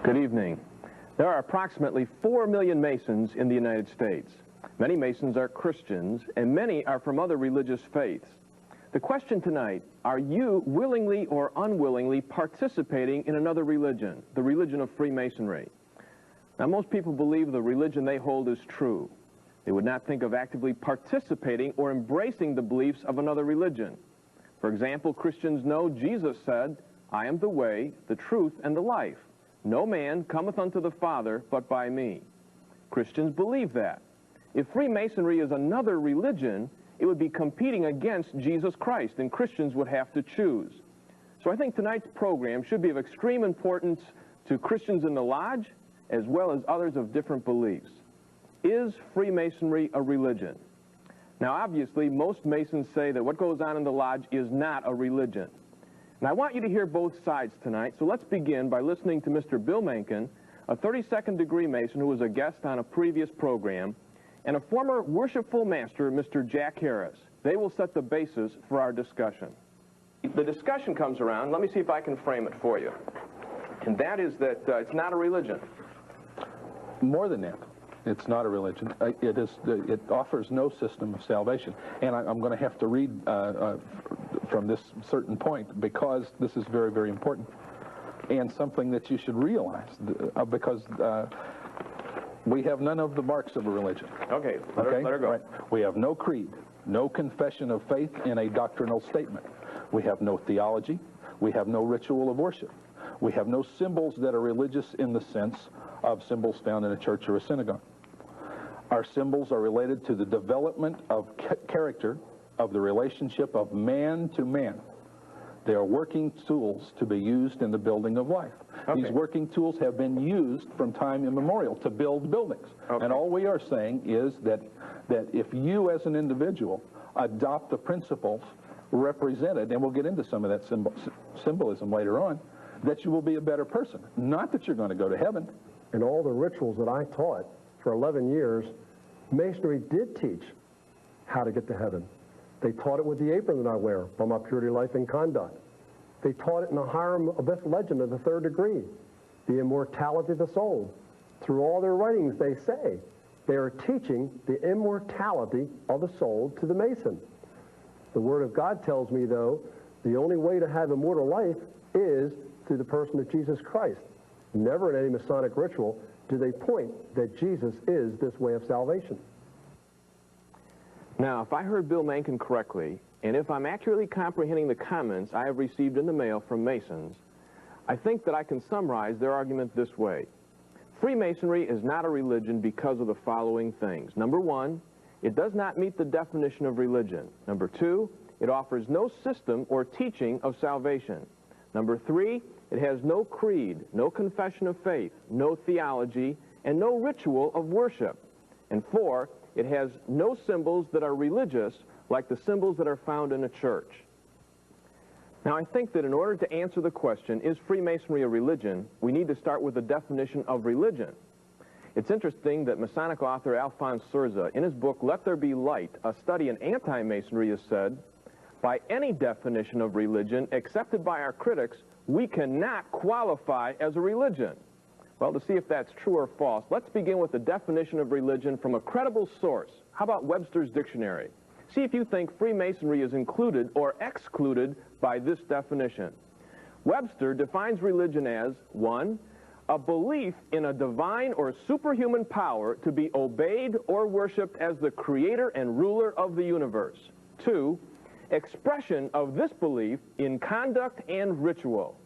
Good evening. There are approximately 4 million Masons in the United States. Many Masons are Christians, and many are from other religious faiths. The question tonight, are you willingly or unwillingly participating in another religion, the religion of Freemasonry? Now, most people believe the religion they hold is true. They would not think of actively participating or embracing the beliefs of another religion. For example, Christians know Jesus said, "I am the way, the truth, and the life. No man cometh unto the Father but by me." Christians believe that. If Freemasonry is another religion, it would be competing against Jesus Christ, and Christians would have to choose. So I think tonight's program should be of extreme importance to Christians in the lodge, as well as others of different beliefs. Is Freemasonry a religion? Now, obviously, most Masons say that what goes on in the lodge is not a religion. And I want you to hear both sides tonight, so let's begin by listening to Mr. Bill Mencken, a 32nd degree Mason who was a guest on a previous program, and a former worshipful master, Mr. Jack Harris. They will set the basis for our discussion. The discussion comes around, let me see if I can frame it for you, and that is that it's not a religion. More than that. It's not a religion. It offers no system of salvation. And I'm going to have to read from this certain point, because this is very, very important, and something that you should realize, because we have none of the marks of a religion. Okay, let her go. Right. We have no creed, no confession of faith in a doctrinal statement. We have no theology. We have no ritual of worship. We have no symbols that are religious in the sense of symbols found in a church or a synagogue. Our symbols are related to the development of character, of the relationship of man to man. They are working tools to be used in the building of life. Okay. These working tools have been used from time immemorial to build buildings. Okay. And all we are saying is that if you as an individual adopt the principles represented, and we'll get into some of that symbolism later on, that you will be a better person. Not that you're going to go to heaven. In all the rituals that I taught for 11 years, Masonry did teach how to get to heaven. They taught it with the apron that I wear by my purity, life, and conduct. They taught it in the Hiram Abyss legend of the 3rd degree, the immortality of the soul. Through all their writings, they say they are teaching the immortality of the soul to the Mason. The Word of God tells me, though, the only way to have immortal life is through the person of Jesus Christ. Never in any Masonic ritual do they point that Jesus is this way of salvation. Now, if I heard Bill Mencken correctly, and if I'm accurately comprehending the comments I have received in the mail from Masons, I think that I can summarize their argument this way. Freemasonry is not a religion because of the following things. Number one, it does not meet the definition of religion. Number two, it offers no system or teaching of salvation. Number three, it has no creed, no confession of faith, no theology, and no ritual of worship. And four, it has no symbols that are religious like the symbols that are found in a church. Now, I think that in order to answer the question, is Freemasonry a religion, we need to start with the definition of religion. It's interesting that Masonic author Alphonse Surza, in his book, Let There Be Light, a study in anti-Masonry, has said, by any definition of religion accepted by our critics, we cannot qualify as a religion. Well, to see if that's true or false, let's begin with the definition of religion from a credible source. How about Webster's Dictionary? See if you think Freemasonry is included or excluded by this definition. Webster defines religion as, 1, a belief in a divine or superhuman power to be obeyed or worshipped as the creator and ruler of the universe. 2, expression of this belief in conduct and ritual.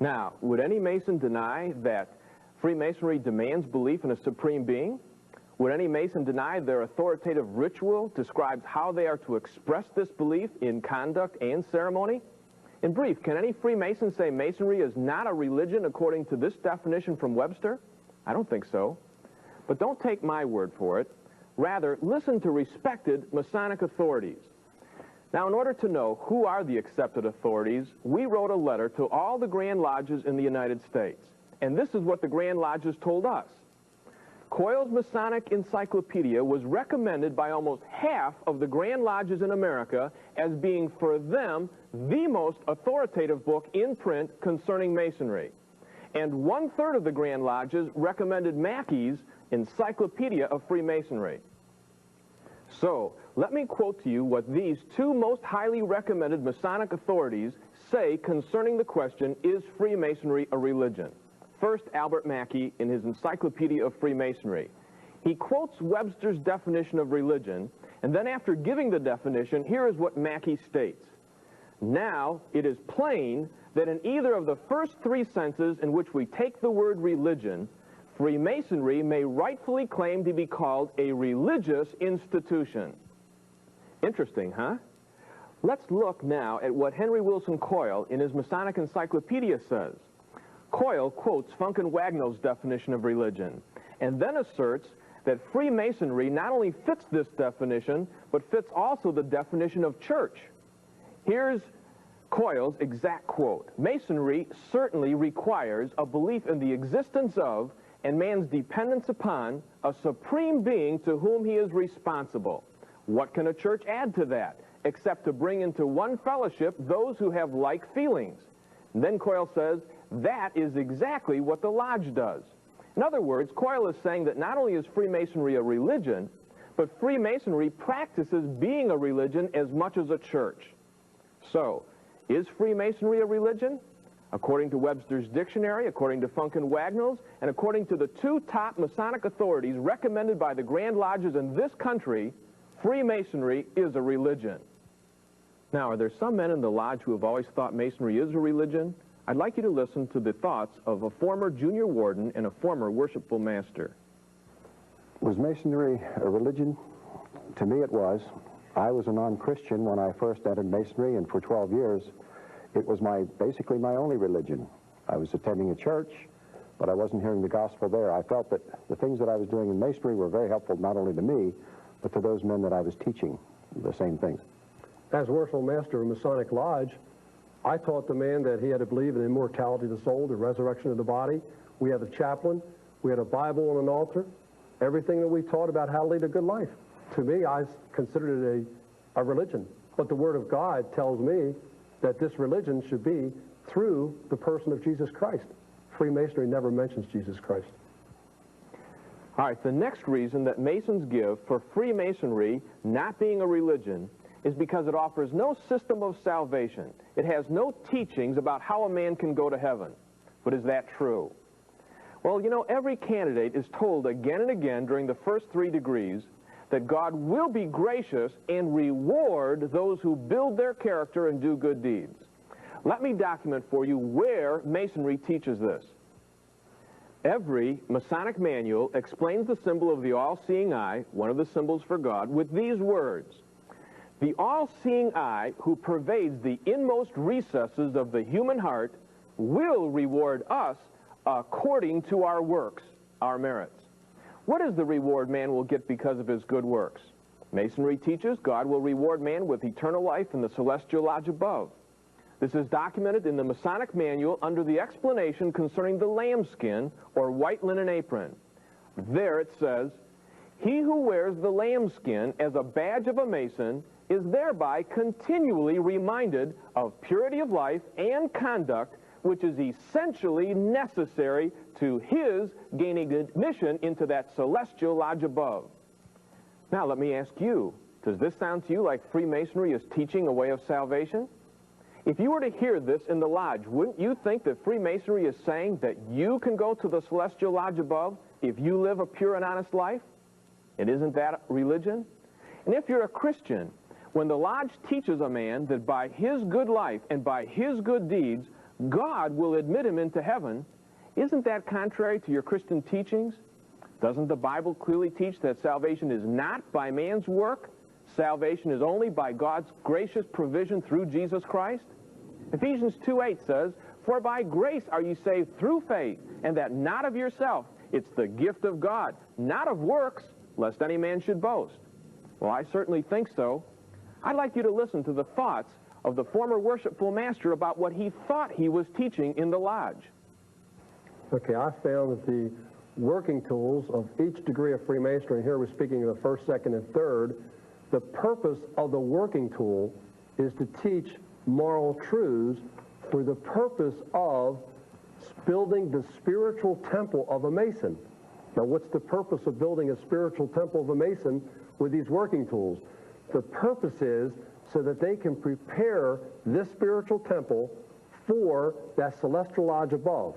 Now, would any Mason deny that Freemasonry demands belief in a supreme being? Would any Mason deny their authoritative ritual describes how they are to express this belief in conduct and ceremony? In brief, can any Freemason say Masonry is not a religion according to this definition from Webster? I don't think so. But don't take my word for it. Rather, listen to respected Masonic authorities. Now, in order to know who are the accepted authorities, we wrote a letter to all the Grand Lodges in the United States. And this is what the Grand Lodges told us. Coyle's Masonic Encyclopedia was recommended by almost half of the Grand Lodges in America as being, for them, the most authoritative book in print concerning Masonry. and 1/3 of the Grand Lodges recommended Mackey's Encyclopedia of Freemasonry. So, let me quote to you what these two most highly recommended Masonic authorities say concerning the question, is Freemasonry a religion? First, Albert Mackey in his Encyclopedia of Freemasonry. He quotes Webster's definition of religion, and then after giving the definition, here is what Mackey states. Now, it is plain that in either of the first three senses in which we take the word religion, Freemasonry may rightfully claim to be called a religious institution. Interesting, huh? Let's look now at what Henry Wilson Coyle in his Masonic Encyclopedia says. Coyle quotes Funk and Wagnall's definition of religion, and then asserts that Freemasonry not only fits this definition, but fits also the definition of church. Here's Coyle's exact quote. Masonry certainly requires a belief in the existence of and man's dependence upon a supreme being to whom he is responsible. What can a church add to that, except to bring into one fellowship those who have like feelings? And then Coyle says, that is exactly what the lodge does. In other words, Coyle is saying that not only is Freemasonry a religion, but Freemasonry practices being a religion as much as a church. So, is Freemasonry a religion? According to Webster's dictionary, according to Funk and Wagnall's, and according to the two top Masonic authorities recommended by the Grand Lodges in this country, Freemasonry is a religion. Now, are there some men in the lodge who have always thought Masonry is a religion? I'd like you to listen to the thoughts of a former junior warden and a former worshipful master. Was Masonry a religion? To me it was. I was a non-Christian when I first entered Masonry, and for 12 years it was basically my only religion. I was attending a church, but I wasn't hearing the gospel there. I felt that the things that I was doing in Masonry were very helpful not only to me, but to those men that I was teaching the same things. As worshipful master of Masonic Lodge, I taught the man that he had to believe in the immortality of the soul, the resurrection of the body. We had a chaplain, we had a Bible on an altar, everything that we taught about how to lead a good life. To me, I considered it a religion. But the Word of God tells me that this religion should be through the person of Jesus Christ. Freemasonry never mentions Jesus Christ. All right, the next reason that Masons give for Freemasonry not being a religion is because it offers no system of salvation. It has no teachings about how a man can go to heaven. But is that true? Well, you know, every candidate is told again and again during the first 3 degrees that God will be gracious and reward those who build their character and do good deeds. Let me document for you where Masonry teaches this. Every Masonic manual explains the symbol of the all-seeing eye, one of the symbols for God, with these words. The all-seeing eye, who pervades the inmost recesses of the human heart, will reward us according to our works, our merits. What is the reward man will get because of his good works? Masonry teaches God will reward man with eternal life in the celestial lodge above. This is documented in the Masonic manual under the explanation concerning the lambskin or white linen apron. There it says, he who wears the lambskin as a badge of a Mason is thereby continually reminded of purity of life and conduct, which is essentially necessary to his gaining admission into that celestial lodge above. Now let me ask you, does this sound to you like Freemasonry is teaching a way of salvation? If you were to hear this in the lodge, wouldn't you think that Freemasonry is saying that you can go to the celestial lodge above if you live a pure and honest life? And isn't that religion? And if you're a Christian, when the lodge teaches a man that by his good life and by his good deeds, God will admit him into heaven, isn't that contrary to your Christian teachings? Doesn't the Bible clearly teach that salvation is not by man's work? Salvation is only by God's gracious provision through Jesus Christ? Ephesians 2:8 says, for by grace are you saved through faith, and that not of yourself. It's the gift of God, not of works, lest any man should boast. Well, I certainly think so. I'd like you to listen to the thoughts of the former worshipful master about what he thought he was teaching in the lodge. Okay, I found that the working tools of each degree of Freemasonry, here we're speaking of the first, second, and third, the purpose of the working tool is to teach moral truths for the purpose of building the spiritual temple of a Mason. Now, what's the purpose of building a spiritual temple of a Mason with these working tools? The purpose is so that they can prepare this spiritual temple for that celestial lodge above.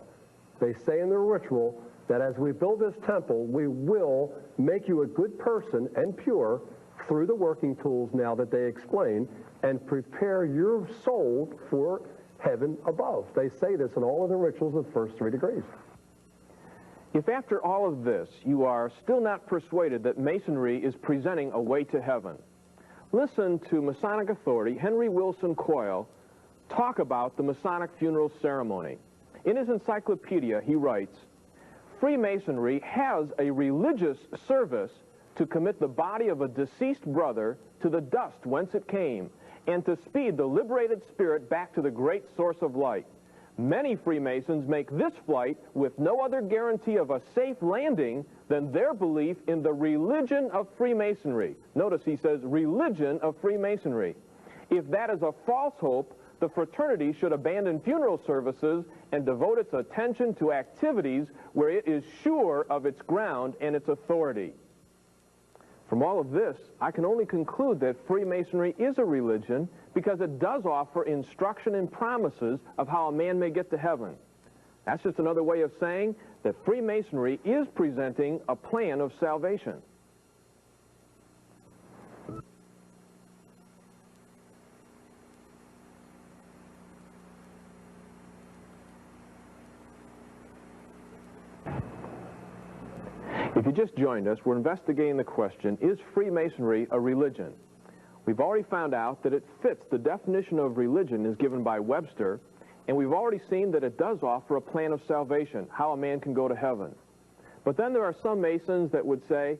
They say in their ritual that as we build this temple, we will make you a good person and pure through the working tools now that they explain, and prepare your soul for heaven above. They say this in all of the rituals of the first 3 degrees. If after all of this you are still not persuaded that Masonry is presenting a way to heaven, listen to Masonic authority Henry Wilson Coyle talk about the Masonic funeral ceremony. In his encyclopedia, he writes, Freemasonry has a religious service to commit the body of a deceased brother to the dust whence it came, and to speed the liberated spirit back to the great source of light. Many Freemasons make this flight with no other guarantee of a safe landing than their belief in the religion of Freemasonry. Notice he says religion of Freemasonry. If that is a false hope, the fraternity should abandon funeral services and devote its attention to activities where it is sure of its ground and its authority. From all of this, I can only conclude that Freemasonry is a religion because it does offer instruction and promises of how a man may get to heaven. That's just another way of saying that Freemasonry is presenting a plan of salvation. If you just joined us, we're investigating the question, is Freemasonry a religion? We've already found out that it fits the definition of religion as given by Webster, and we've already seen that it does offer a plan of salvation, how a man can go to heaven. But then there are some Masons that would say,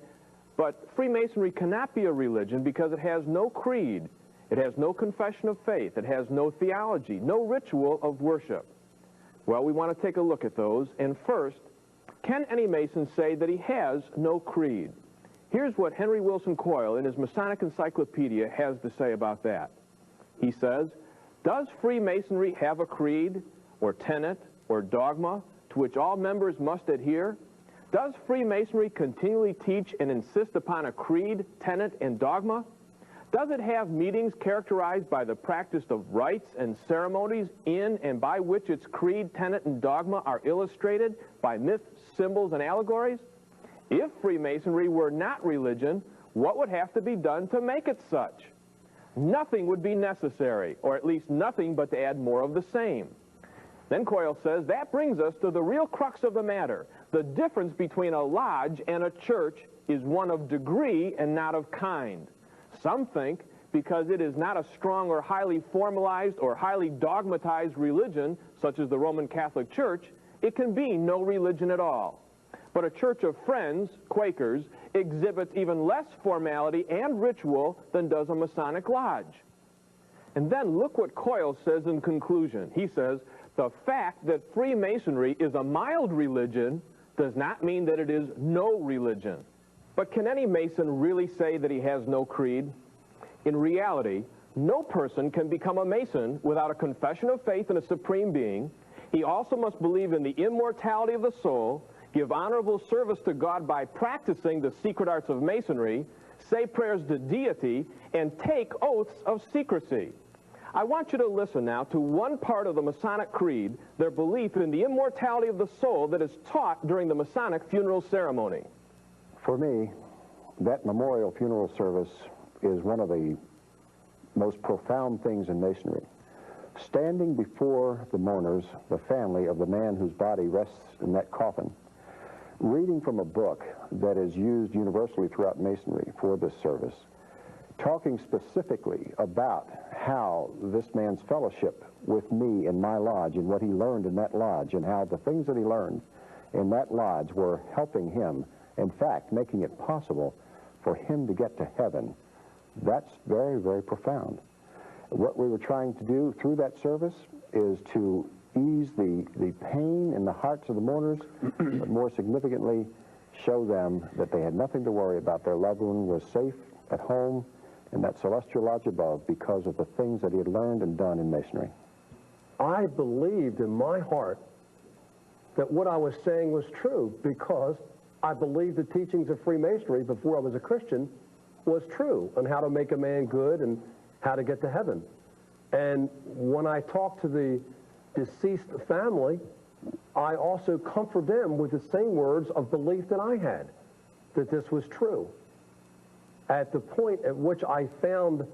but Freemasonry cannot be a religion because it has no creed, it has no confession of faith, it has no theology, no ritual of worship. Well, we want to take a look at those, and first, can any Mason say that he has no creed? Here's what Henry Wilson Coyle in his Masonic Encyclopedia has to say about that. He says, does Freemasonry have a creed, or tenet, or dogma to which all members must adhere? Does Freemasonry continually teach and insist upon a creed, tenet, and dogma? Does it have meetings characterized by the practice of rites and ceremonies in and by which its creed, tenet, and dogma are illustrated by myths, symbols, and allegories? If Freemasonry were not religion, what would have to be done to make it such? Nothing would be necessary, or at least nothing but to add more of the same. Then Coyle says, that brings us to the real crux of the matter. The difference between a lodge and a church is one of degree and not of kind. Some think because it is not a strong or highly formalized or highly dogmatized religion, such as the Roman Catholic Church, it can be no religion at all. But a church of Friends, Quakers, exhibits even less formality and ritual than does a Masonic lodge. And then look what Coyle says in conclusion. He says, the fact that Freemasonry is a mild religion does not mean that it is no religion. But can any Mason really say that he has no creed? In reality, no person can become a Mason without a confession of faith in a supreme being. He also must believe in the immortality of the soul, give honorable service to God by practicing the secret arts of Masonry, say prayers to deity, and take oaths of secrecy. I want you to listen now to one part of the Masonic creed, their belief in the immortality of the soul that is taught during the Masonic funeral ceremony. For me, that memorial funeral service is one of the most profound things in Masonry. Standing before the mourners, the family of the man whose body rests in that coffin, reading from a book that is used universally throughout Masonry for this service, talking specifically about how this man's fellowship with me in my lodge and what he learned in that lodge and how the things that he learned in that lodge were helping him, in fact, making it possible for him to get to heaven. That's very, very profound. What we were trying to do through that service is to ease the pain in the hearts of the mourners, but more significantly, show them that they had nothing to worry about. Their loved one was safe at home in that celestial lodge above because of the things that he had learned and done in Masonry. I believed in my heart that what I was saying was true, because I believed the teachings of Freemasonry before I was a Christian was true on how to make a man good and how to get to heaven. And when I talked to the deceased family, I also comfort them with the same words of belief that I had, that this was true. At the point at which I found,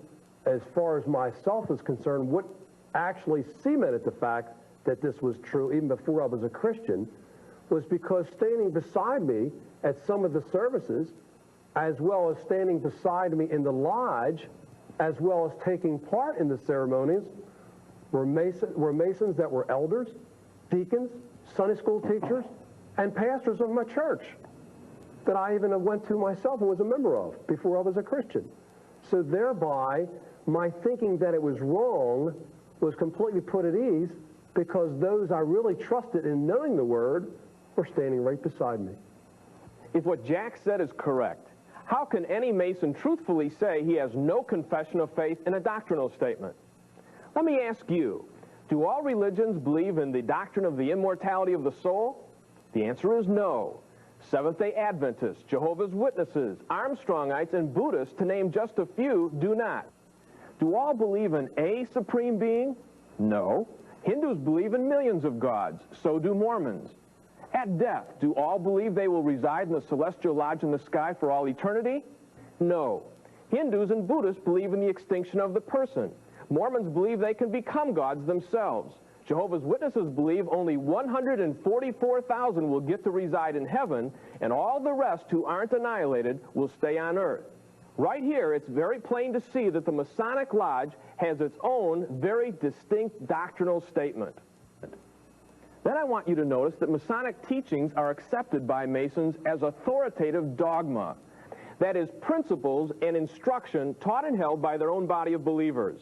as far as myself is concerned, what actually cemented the fact that this was true even before I was a Christian, was because standing beside me at some of the services, as well as standing beside me in the lodge, as well as taking part in the ceremonies, were Masons that were elders, deacons, Sunday school teachers, and pastors of my church that I even went to myself and was a member of before I was a Christian. So thereby, my thinking that it was wrong was completely put at ease, because those I really trusted in knowing the Word were standing right beside me. If what Jack said is correct, how can any Mason truthfully say he has no confession of faith in a doctrinal statement? Let me ask you, do all religions believe in the doctrine of the immortality of the soul? The answer is no. Seventh-day Adventists, Jehovah's Witnesses, Armstrongites, and Buddhists, to name just a few, do not. Do all believe in a supreme being? No. Hindus believe in millions of gods. So do Mormons. At death, do all believe they will reside in the celestial lodge in the sky for all eternity? No. Hindus and Buddhists believe in the extinction of the person. Mormons believe they can become gods themselves. Jehovah's Witnesses believe only 144,000 will get to reside in heaven, and all the rest who aren't annihilated will stay on earth. Right here, it's very plain to see that the Masonic Lodge has its own very distinct doctrinal statement. Then I want you to notice that Masonic teachings are accepted by Masons as authoritative dogma. That is, principles and instruction taught and held by their own body of believers.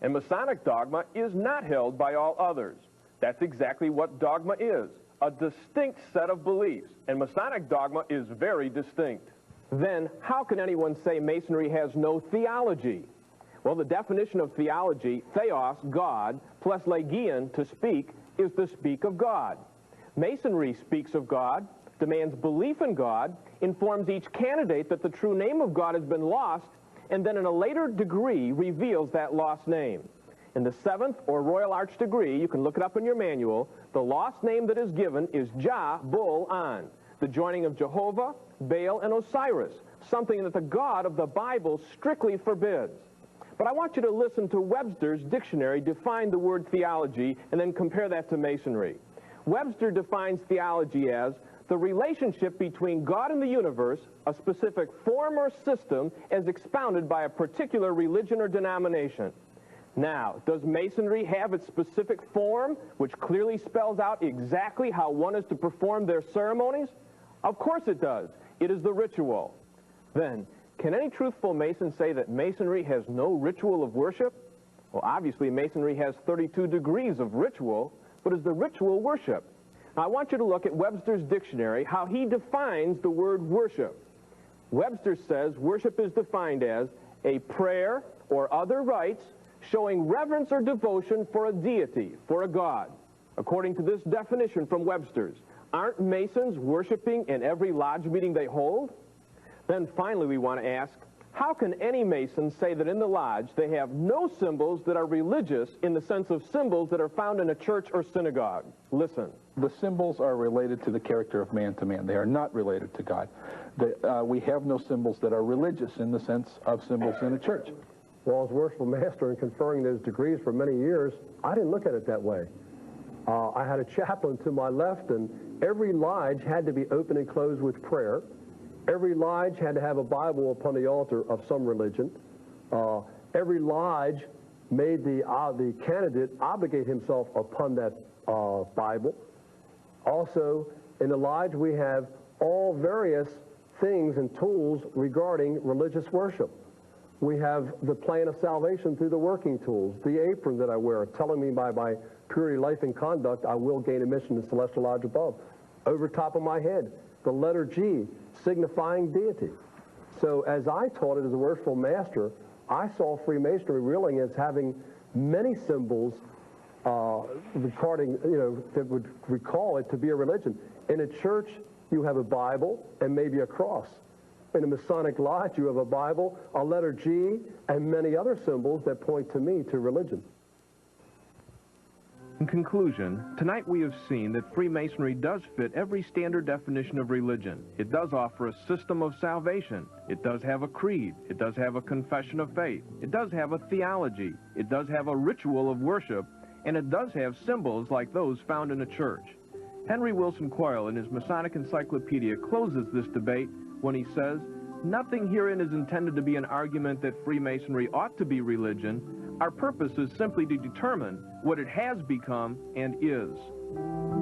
And Masonic dogma is not held by all others. That's exactly what dogma is, a distinct set of beliefs. And Masonic dogma is very distinct. Then, how can anyone say Masonry has no theology? Well, the definition of theology, theos, God, plus legion, to speak, is to speak of God. Masonry speaks of God, demands belief in God, informs each candidate that the true name of God has been lost, and then in a later degree reveals that lost name. In the 7th or Royal Arch degree, you can look it up in your manual, the lost name that is given is Jah, Bull, An, the joining of Jehovah, Baal, and Osiris, something that the God of the Bible strictly forbids. But I want you to listen to Webster's dictionary define the word theology and then compare that to Masonry. Webster defines theology as the relationship between God and the universe, a specific form or system as expounded by a particular religion or denomination. Now, does Masonry have its specific form, which clearly spells out exactly how one is to perform their ceremonies? Of course it does. It is the ritual. Then, can any truthful Mason say that Masonry has no ritual of worship? Well, obviously Masonry has 32 degrees of ritual, but is the ritual worship? Now, I want you to look at Webster's dictionary, how he defines the word worship. Webster says worship is defined as a prayer or other rites showing reverence or devotion for a deity, for a god. According to this definition from Webster's, aren't Masons worshiping in every lodge meeting they hold? Then finally we want to ask, how can any Mason say that in the lodge they have no symbols that are religious in the sense of symbols that are found in a church or synagogue? Listen. The symbols are related to the character of man to man. They are not related to God. We have no symbols that are religious in the sense of symbols in a church. Well, as worshipful master and conferring those degrees for many years, I didn't look at it that way. I had a chaplain to my left, and every lodge had to be open and closed with prayer. Every lodge had to have a Bible upon the altar of some religion. Every lodge made the candidate obligate himself upon that Bible. Also, in the lodge, we have all various things and tools regarding religious worship. We have the plan of salvation through the working tools, the apron that I wear, telling me by my purity, life, and conduct, I will gain admission to the celestial lodge above. Over top of my head, the letter G, signifying deity. So as I taught it as a worshipful master, I saw Freemasonry really as having many symbols recording, that would recall it to be a religion. In a church, you have a Bible and maybe a cross. In a Masonic lodge, you have a Bible, a letter G, and many other symbols that point to me, to religion. In conclusion, tonight we have seen that Freemasonry does fit every standard definition of religion. It does offer a system of salvation. It does have a creed. It does have a confession of faith. It does have a theology. It does have a ritual of worship. And it does have symbols like those found in a church. Henry Wilson Quoyle, in his Masonic Encyclopedia, closes this debate when he says, "Nothing herein is intended to be an argument that Freemasonry ought to be religion. Our purpose is simply to determine what it has become and is."